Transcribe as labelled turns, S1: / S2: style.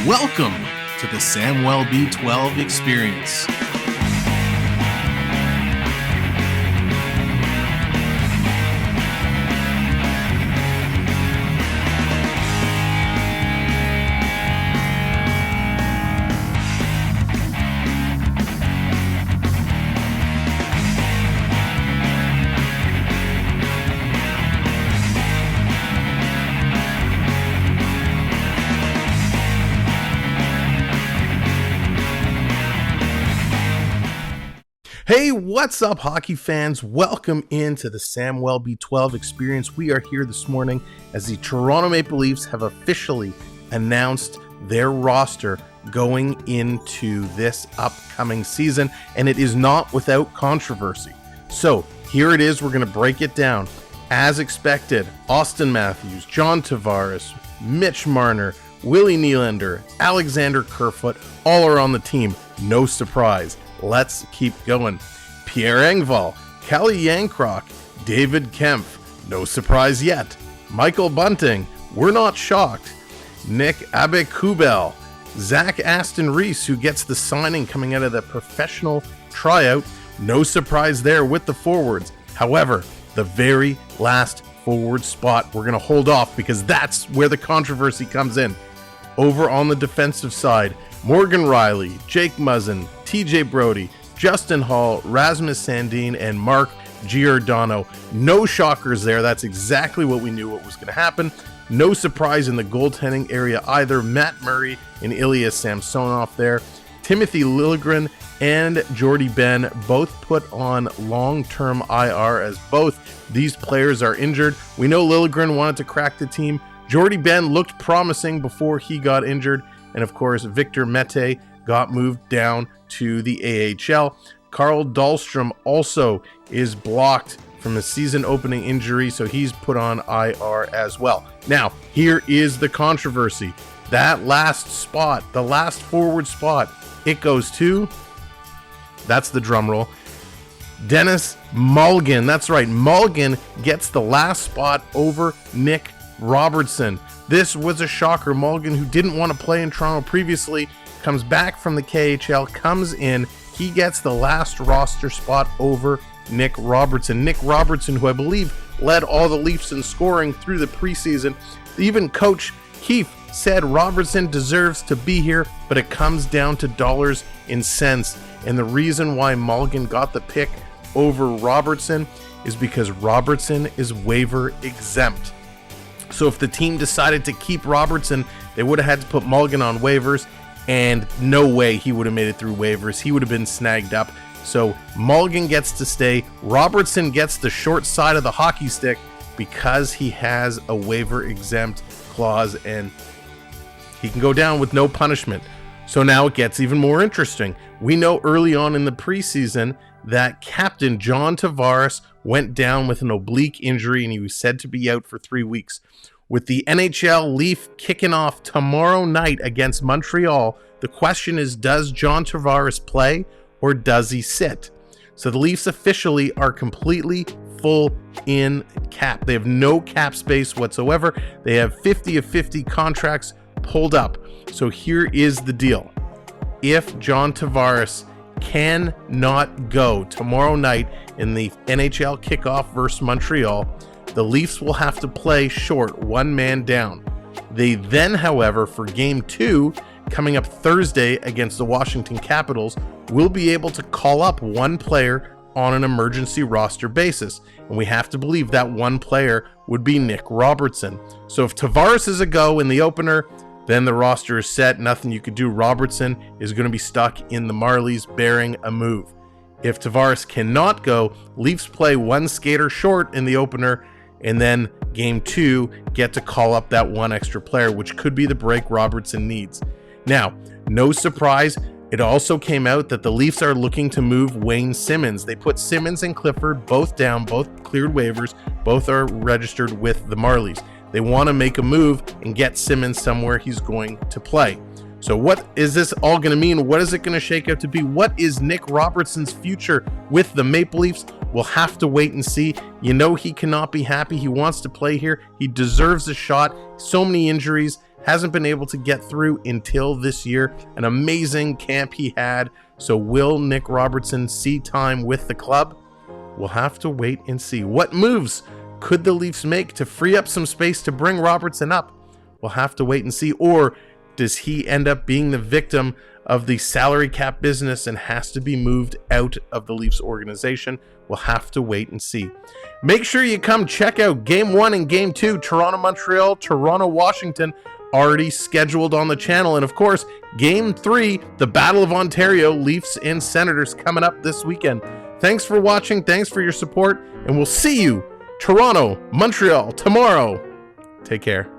S1: Welcome to the Samwell B12 experience. Hey, what's up, hockey fans? Welcome into the Samwell B12 experience. We are here this morning as the Toronto Maple Leafs have officially announced their roster going into this upcoming season, and it is not without controversy. So here it is. We're going to break it down. As expected, Austin Matthews, John Tavares, Mitch Marner, Willie Nylander, Alexander Kerfoot, all are on the team. No surprise. Let's keep going. Pierre Engvall, Kalle Järnkrok, David Kempf, no surprise yet. Michael Bunting, we're not shocked. Nick Abe-Kubel, Zach Aston Reese, who gets the signing coming out of the professional tryout, no surprise there with the forwards. However, the very last forward spot we're going to hold off because that's where the controversy comes in. Over on the defensive side, Morgan Rielly, Jake Muzzin, TJ Brody, Justin Hall, Rasmus Sandin, and Mark Giordano. No shockers there. That's exactly what we knew what was going to happen. No surprise in the goaltending area either. Matt Murray and Ilya Samsonov there. Timothy Liljegren and Jordy Ben both put on long-term IR as both these players are injured. We know Liljegren wanted to crack the team. Jordy Ben looked promising before he got injured. And of course, Victor Mete got moved down to the AHL. Carl Dahlstrom also is blocked from a season-opening injury, so he's put on IR as well. Now, here is the controversy. That last spot, the last forward spot, it goes to, that's the drum roll, Denis Malgin. That's right, Malgin gets the last spot over Nick Robertson. This was a shocker. Malgin, who didn't want to play in Toronto previously, comes back from the KHL, comes in. He gets the last roster spot over Nick Robertson. Nick Robertson, who I believe led all the Leafs in scoring through the preseason. Even Coach Keefe said Robertson deserves to be here, but it comes down to dollars and cents. And the reason why Malgin got the pick over Robertson is because Robertson is waiver exempt. So if the team decided to keep Robertson, they would have had to put Malgin on waivers, and no way he would have made it through waivers. He would have been snagged up. So Malgin gets to stay. Robertson gets the short side of the hockey stick because he has a waiver exempt clause, and he can go down with no punishment. So now it gets even more interesting. We know early on in the preseason that captain John Tavares went down with an oblique injury, and he was said to be out for 3 weeks. With the NHL Leaf kicking off tomorrow night against Montreal, the question is, does John Tavares play or does he sit? So the Leafs officially are completely full in cap. They have no cap space whatsoever. They have 50 of 50 contracts pulled up. So here is the deal. If John Tavares cannot go tomorrow night in the NHL kickoff versus Montreal, the Leafs will have to play short, one man down. They then, however, for Game 2, coming up Thursday against the Washington Capitals, will be able to call up one player on an emergency roster basis. And we have to believe that one player would be Nick Robertson. So if Tavares is a go in the opener, then the roster is set. Nothing you could do. Robertson is going to be stuck in the Marlies bearing a move. If Tavares cannot go, Leafs play one skater short in the opener, and then Game 2 get to call up that one extra player, which could be the break Robertson needs. Now, no surprise, it also came out that the Leafs are looking to move Wayne Simmons. They put Simmons and Clifford both down, both cleared waivers, both are registered with the Marlies. They want to make a move and get Simmons somewhere he's going to play. So what is this all going to mean? What is it going to shake out to be? What is Nick Robertson's future with the Maple Leafs? We'll have to wait and see. You know he cannot be happy. He wants to play here. He deserves a shot. So many injuries hasn't been able to get through until this year. An amazing camp he had. So will Nick Robertson see time with the club? We'll have to wait and see. What moves could the Leafs make to free up some space to bring Robertson up? We'll have to wait and see. Or does he end up being the victim of the salary cap business and has to be moved out of the Leafs organization? We'll have to wait and see. Make sure you come check out Game 1 and Game 2, Toronto-Montreal, Toronto-Washington, already scheduled on the channel. And of course, Game 3, the Battle of Ontario, Leafs and Senators, coming up this weekend. Thanks for watching. Thanks for your support. And we'll see you, Toronto, Montreal, tomorrow. Take care.